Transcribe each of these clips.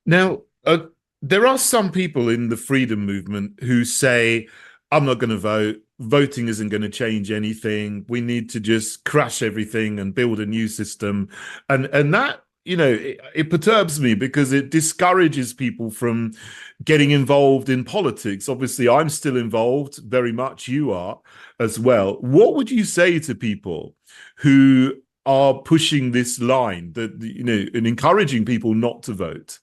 Now, there are some people in the freedom movement who say, I'm not going to vote. Voting isn't going to change anything. We need to just crash everything and build a new system. And that, it perturbs me because it discourages people from getting involved in politics. Obviously, I'm still involved, very much you are as well. What would you say to people who are pushing this line and encouraging people not to vote?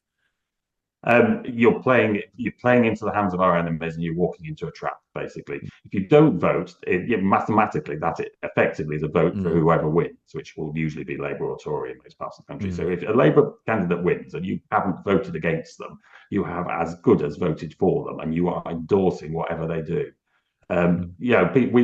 You're playing into the hands of our enemies, and you're walking into a trap. Basically, if you don't vote, mathematically that effectively is a vote for Mm, whoever wins, which will usually be Labour or Tory in most parts of the country. So mm, if a Labour candidate wins and you haven't voted against them, you have as good as voted for them, and you are endorsing whatever they do. mm,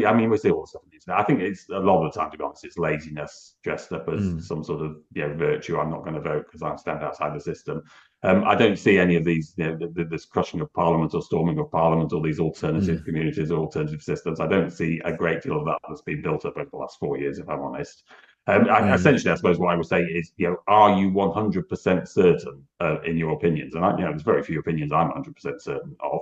I mean, we see all the stuff on the internet. I think it's a lot of the time, to be honest, it's laziness dressed up as mm, some sort of virtue. I'm not going to vote because I stand outside the system. I don't see any of these, this crushing of Parliament or storming of Parliament or these alternative mm, communities or alternative systems. I don't see a great deal of that that's been built up over the last 4 years, if I'm honest. mm, Essentially, I suppose what I would say is, are you 100% certain in your opinions? And there's very few opinions I'm 100% certain of.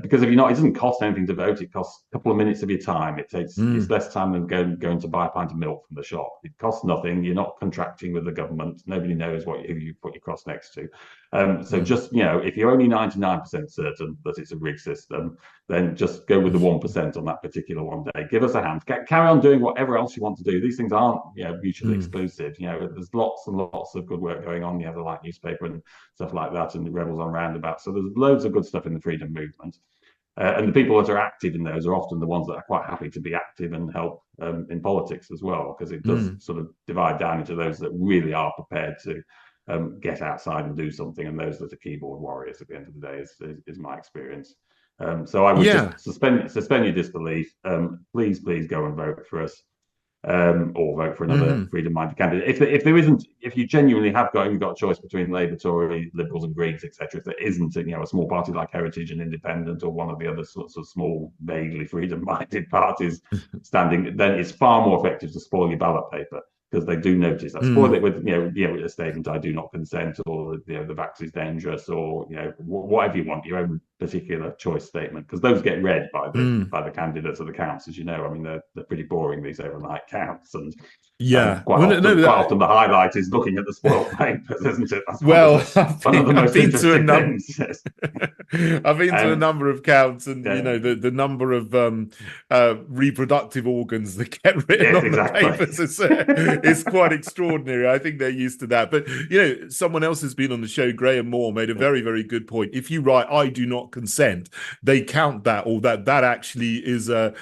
Because if you're not, it doesn't cost anything to vote. It costs a couple of minutes of your time. It's mm, less time than going to buy a pint of milk from the shop. It costs nothing. You're not contracting with the government. Nobody knows who you put your cross next to. So mm. just if you're only 99% certain that it's a rigged system, then just go with the 1% on that particular one day. Give us a hand. Carry on doing whatever else you want to do. These things aren't mutually Mm. exclusive. There's lots and lots of good work going on. You have the Light newspaper and stuff like that, and the Rebels on Roundabout. So there's loads of good stuff in the freedom movement. And the people that are active in those are often the ones that are quite happy to be active and help in politics as well, because it does Mm. sort of divide down into those that really are prepared to get outside and do something, and those that are keyboard warriors at the end of the day is my experience. So I would Yeah. just suspend your disbelief. Please go and vote for us, or vote for another Hmm. freedom-minded candidate. If there isn't, if you genuinely have got a choice between Labour, Tory, Liberals, and Greens, etc., if there isn't, a small party like Heritage and Independent, or one of the other sorts of small, vaguely freedom-minded parties standing, then it's far more effective to spoil your ballot paper, because they do notice that. Spoil Mm. it with with a statement, "I do not consent," or the vaccine is dangerous, or whatever you want, your own particular choice statement, because those get read by the Mm. candidates of the counts, as you know. I mean, they're pretty boring, these overnight counts, and Yeah. quite Well, no, often no, quite often the highlight is looking at the spoiled papers, isn't it? That's well, one of the I've most been to a interesting num things. Yes. I've been to a um, number of counts, and yeah, the number of reproductive organs that get written yes, on the exactly. papers is quite extraordinary. I think they're used to that. But someone else has been on the show, Graham Moore, made a Yeah. very, very good point. If you write "I do not consent," they count that, or that actually is a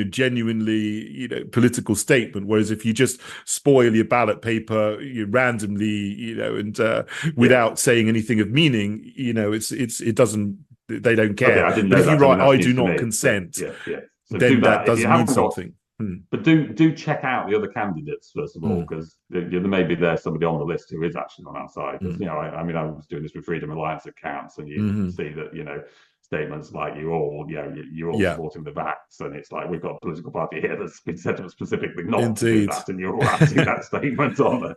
genuinely political statement. Whereas if you just spoil your ballot paper randomly, and Yeah. without saying anything of meaning, it doesn't, they don't Okay, care. I didn't But know if you that. I mean, write that's "I news do to not me. So consent," yeah, yeah. So do then that that. If does you mean haven't got, something. Mm, but do check out the other candidates first of all, mm, because there may be somebody on the list who is actually on our side. Because mm, I mean, I was doing this with Freedom Alliance accounts, and you mm. see that statements like you're all Yeah, supporting the vax, and it's like, we've got a political party here that's been set up specifically not to do indeed. that, and you're all anti that statement on the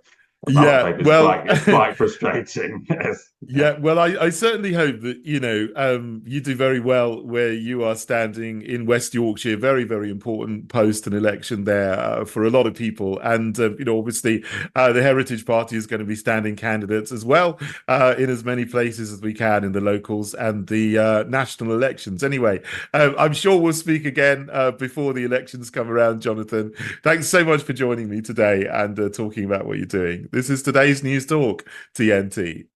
ballot Yeah, paper. well, It's quite frustrating. Yes. Yeah. yeah, well, I certainly hope that, you do very well where you are standing in West Yorkshire. Very, very important post and election there for a lot of people. And, obviously, the Heritage Party is going to be standing candidates as well in as many places as we can in the locals and the national elections. Anyway, I'm sure we'll speak again before the elections come around, Jonathan. Thanks so much for joining me today and talking about what you're doing. This is today's News Talk, TNT.